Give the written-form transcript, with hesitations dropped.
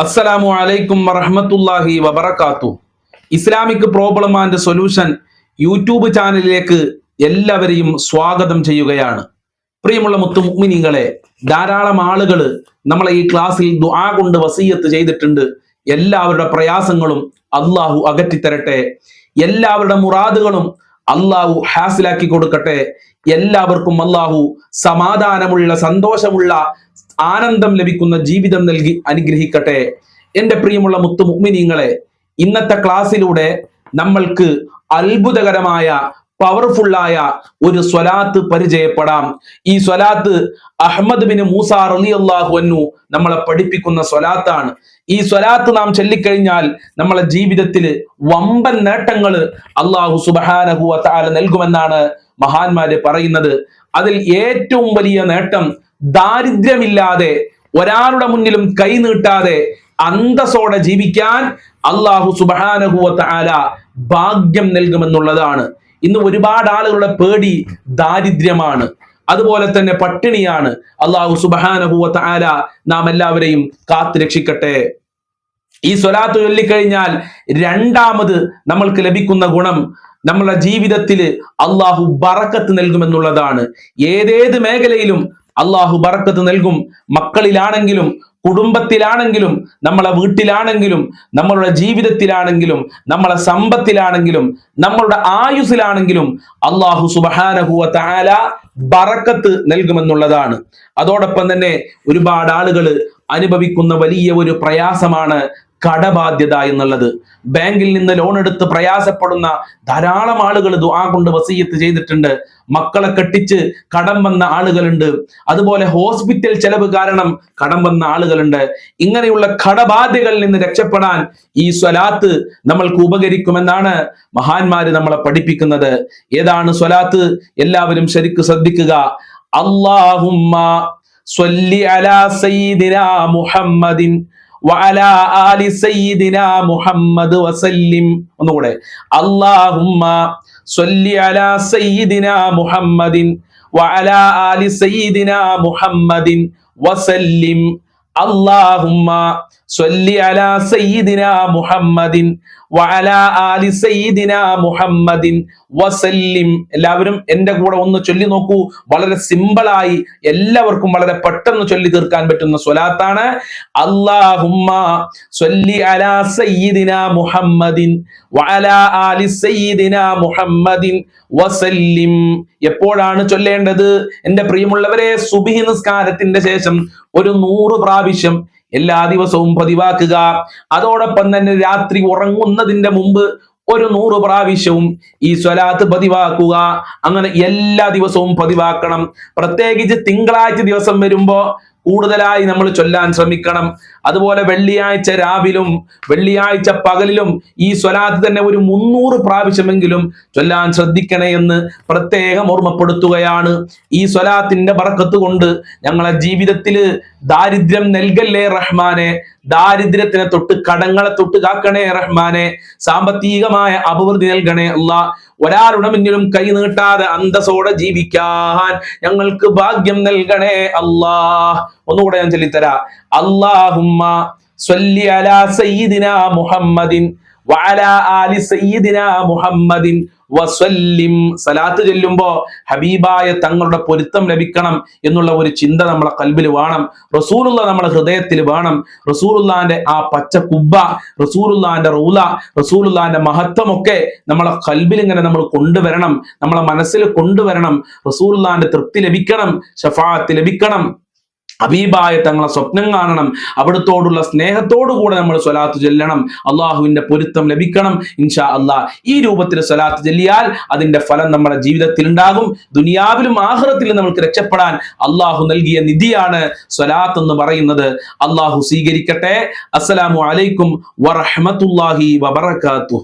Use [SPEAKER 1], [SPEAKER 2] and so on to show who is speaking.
[SPEAKER 1] അസ്സലാമു അലൈക്കും വറഹ്മത്തുള്ളാഹി വബറകാതുഹു. Islamic problem and solution YouTube ചാനലിലേക്ക് എല്ലാവരെയും സ്വാഗതം ചെയ്യുകയാണ്. പ്രിയമുള്ള മുത്തുമുഅ്മിനീങ്ങളെ, ധാരാളം ആളുകൾ നമ്മളെ ഈ ക്ലാസ്സിൽ ദുആ കൊണ്ട് വസിയത്ത് ചെയ്തിട്ടുണ്ട്. എല്ലാവരുടെ പ്രയാസങ്ങളും അള്ളാഹു അകറ്റിത്തരട്ടെ, എല്ലാവരുടെ മുറാദുകളും അള്ളാഹു ഹാസിലാക്കി കൊടുക്കട്ടെ. എല്ലാവർക്കും അള്ളാഹു സമാധാനമുള്ള, സന്തോഷമുള്ള, ആനന്ദം ലഭിക്കുന്ന ജീവിതം നൽകി അനുഗ്രഹിക്കട്ടെ. എൻ്റെ പ്രിയമുള്ള മുത്തുമുഅ്മിനീങ്ങളെ, ഇന്നത്തെ ക്ലാസ്സിലൂടെ നമ്മൾക്ക് അത്ഭുതകരമായ പവർഫുള്ളായ ഒരു സ്വലാത്ത് പരിചയപ്പെടാം. ഈ സ്വലാത്ത് അഹ്മദ് ബിൻ മൂസ റളിയല്ലാഹു അൻഹു നമ്മളെ പഠിപ്പിക്കുന്ന സ്വലാത്താണ്. ഈ സ്വലാത്ത് നാം ചൊല്ലിക്കഴിഞ്ഞാൽ നമ്മളെ ജീവിതത്തിൽ വമ്പൻ നേട്ടങ്ങൾ അല്ലാഹു സുബ്ഹാനഹു വ തആല നൽകുമെന്നാണ് മഹാന്മാര് പറയുന്നത്. അതിൽ ഏറ്റവും വലിയ നേട്ടം ദാരിദ്ര്യമില്ലാതെ, ഒരാളുടെ മുന്നിലും കൈ നീട്ടാതെ അന്തസ്സോടെ ജീവിക്കാൻ അല്ലാഹു സുബ്ഹാനഹു വ തആല ഭാഗ്യം നൽകുമെന്നുള്ളതാണ്. ഇന്ന് ഒരുപാട് ആളുകളുടെ പേടി ദാരിദ്ര്യമാണ്, അതുപോലെ തന്നെ പട്ടിണിയാണ്. അല്ലാഹു സുബ്ഹാനഹു വ തആല നാം എല്ലാവരെയും കാത്തു രക്ഷിക്കട്ടെ. ഈ സ്വലാത്ത് ചൊല്ലിക്കഴിഞ്ഞാൽ രണ്ടാമത് നമ്മൾക്ക് ലഭിക്കുന്ന ഗുണം നമ്മുടെ ജീവിതത്തിൽ അല്ലാഹു ബറക്കത്ത് നൽകുമെന്നുള്ളതാണ്. ഏതേത് മേഖലയിലും അല്ലാഹു ബറക്കത്ത് നൽകും. മക്കളിലാണെങ്കിലും, കുടുംബത്തിലാണെങ്കിലും, നമ്മളെ വീട്ടിലാണെങ്കിലും, നമ്മളുടെ ജീവിതത്തിലാണെങ്കിലും, നമ്മളെ സമ്പത്തിലാണെങ്കിലും, നമ്മളുടെ ആയുസ്സിലാണെങ്കിലും അല്ലാഹു സുബ്ഹാനഹു വ തആല ബറക്കത്ത് നൽകുമെന്നുള്ളതാണ്. അതോടൊപ്പം തന്നെ ഒരുപാട് ആളുകൾ അനുഭവിക്കുന്ന വലിയ ഒരു പ്രയാസമാണ് കടബാധ്യത എന്നുള്ളത്. ബാങ്കിൽ നിന്ന് ലോൺ എടുത്ത് പ്രയാസപ്പെടുന്ന ധാരാളം ആളുകൾ ദുആ കൊണ്ട് വസിയത്ത് ചെയ്തിട്ടുണ്ട്. മക്കളെ കെട്ടിച്ച് കടം വന്ന ആളുകളുണ്ട്, അതുപോലെ ഹോസ്പിറ്റൽ ചെലവ് കാരണം കടം വന്ന ആളുകളുണ്ട്. ഇങ്ങനെയുള്ള കടബാധ്യതകളിൽ നിന്ന് രക്ഷപ്പെടാൻ ഈ സ്വലാത്ത് നമ്മൾക്ക് ഉപകരിക്കുമെന്നാണ് മഹാന്മാര് നമ്മളെ പഠിപ്പിക്കുന്നത്. ഏതാണ് സ്വലാത്ത്? എല്ലാവരും ശരിക്ക് ശ്രദ്ധിക്കുക. അല്ലാഹുമ്മ സ്വല്ലി അലാ സയ്യിദിനാ മുഹമ്മദിൻ വഅലാ ആലി സയ്യിദിനാ മുഹമ്മദ് വസല്ലിം. ഒന്നുകൂടെ, അല്ലാഹുമ്മ സ്വല്ലി അലാ സയ്യിദിനാ മുഹമ്മദിൻ വഅലാ ആലി സയ്യിദിനാ മുഹമ്മദിൻ വസല്ലിം. അല്ലാഹുമ്മ സ്വല്ലി അലാ സയ്യിദിനാ മുഹമ്മദിൻ വഅലാ ആലി സയ്യിദിനാ മുഹമ്മദിൻ വസല്ലിം. എല്ലാവരും എൻ്റെ കൂടെ ഒന്ന് ചൊല്ലി നോക്കൂ. വളരെ സിമ്പിളായി എല്ലാവർക്കും വളരെ പെട്ടെന്ന് ചൊല്ലി തീർക്കാൻ പറ്റുന്ന സ്വലാത്താണ്. അല്ലാഹുമ്മ സ്വല്ലി അലാ സയ്യിദിനാ മുഹമ്മദിൻ വഅലാ ആലി സയ്യിദിനാ മുഹമ്മദിൻ വസല്ലിം. എപ്പോഴാണ് ചൊല്ലേണ്ടത്? എൻ്റെ പ്രിയമുള്ളവരെ, സുബ്ഹി നിസ്കാരത്തിന്റെ ശേഷം ഒരു 100 പ്രാവശ്യം എല്ലാ ദിവസവും പതിവാക്കുക. അതോടൊപ്പം തന്നെ രാത്രി ഉറങ്ങുന്നതിന്റെ മുമ്പ് ഒരു 100 പ്രാവശ്യവും ഈ സ്വലാത്ത് പതിവാക്കുക. അങ്ങനെ എല്ലാ ദിവസവും പതിവാക്കണം. പ്രത്യേകിച്ച് തിങ്കളാഴ്ച ദിവസം വരുമ്പോ കൂടുതലായി നമ്മൾ ചൊല്ലാൻ ശ്രമിക്കണം. അതുപോലെ വെള്ളിയാഴ്ച രാവിലും വെള്ളിയാഴ്ച പകലിലും ഈ സ്വലാത്ത് തന്നെ ഒരു 300 പ്രാവശ്യമെങ്കിലും ചൊല്ലാൻ ശ്രദ്ധിക്കണേ എന്ന് പ്രത്യേകം ഓർമ്മപ്പെടുത്തുകയാണ്. ഈ സ്വലാത്തിന്റെ ബറക്കത്ത് കൊണ്ട് ഞങ്ങളെ ജീവിതത്തിൽ ദാരിദ്ര്യം നൽകല്ലേ റഹ്മാനെ, ദാരിദ്ര്യത്തിനെ തൊട്ട്, കടങ്ങളെ തൊട്ട് കാക്കണേ റഹ്മാനെ, സാമ്പത്തികമായ അഭിവൃദ്ധി നൽകണേ അല്ലാ. ഒരാളുടെ മുന്നിലും കൈ നീട്ടാതെ അന്തസ്സോടെ ജീവിക്കാൻ ഞങ്ങൾക്ക് ഭാഗ്യം നൽകണേ അല്ലാ. ഒന്നുകൂടെ ഞാൻ ചൊല്ലിത്തരാ. അല്ലാഹുമ്മ സ്വല്ലി അലാ സയ്യിദിനാ മുഹമ്മദിൻ വഅലാ ആലി സയ്യിദിനാ മുഹമ്മദിൻ വസല്ലിം. സലാത്ത് ചൊല്ലുമ്പോ ഹബീബായ തങ്ങളുടെ പൊരുത്തം ലഭിക്കണം എന്നുള്ള ഒരു ചിന്ത നമ്മളെ കൽബിൽ വേണം. റസൂലുള്ള നമ്മളെ ഹൃദയത്തിൽ വേണം. റസൂലുള്ളാന്റെ ആ പച്ച കുബ്ബ, റസൂലുള്ളാന്റെ റൗല, റസൂലുള്ളാന്റെ മഹത്വമൊക്കെ നമ്മളെ കൽബിൽ ഇങ്ങനെ നമ്മൾ കൊണ്ടുവരണം, നമ്മളെ മനസ്സിൽ കൊണ്ടുവരണം. റസൂലുള്ളാന്റെ തൃപ്തി ലഭിക്കണം, ശഫാഅത്ത് ലഭിക്കണം, ഹബീബായ തങ്ങളെ സ്വപ്നം കാണണം, അവിടത്തോടുള്ള സ്നേഹത്തോടു കൂടെ നമ്മൾ സ്വലാത്ത് ചൊല്ലണം, അള്ളാഹുവിന്റെ പൊരുത്തം ലഭിക്കണം ഇൻഷാ അല്ലാഹ്. ഈ രൂപത്തിൽ സ്വലാത്ത് ചൊല്ലിയാൽ അതിന്റെ ഫലം നമ്മുടെ ജീവിതത്തിൽ ഉണ്ടാകും. ദുനിയാവിലും ആഖിറത്തിലും നമുക്ക് രക്ഷപ്പെടാൻ അള്ളാഹു നൽകിയ നിധിയാണ് സ്വലാത്ത് എന്ന് പറയുന്നത്. അള്ളാഹു സ്വീകരിക്കട്ടെ. അസ്സലാമു അലൈക്കും വറഹ്മത്തുള്ളാഹി വബറകാതുഹു.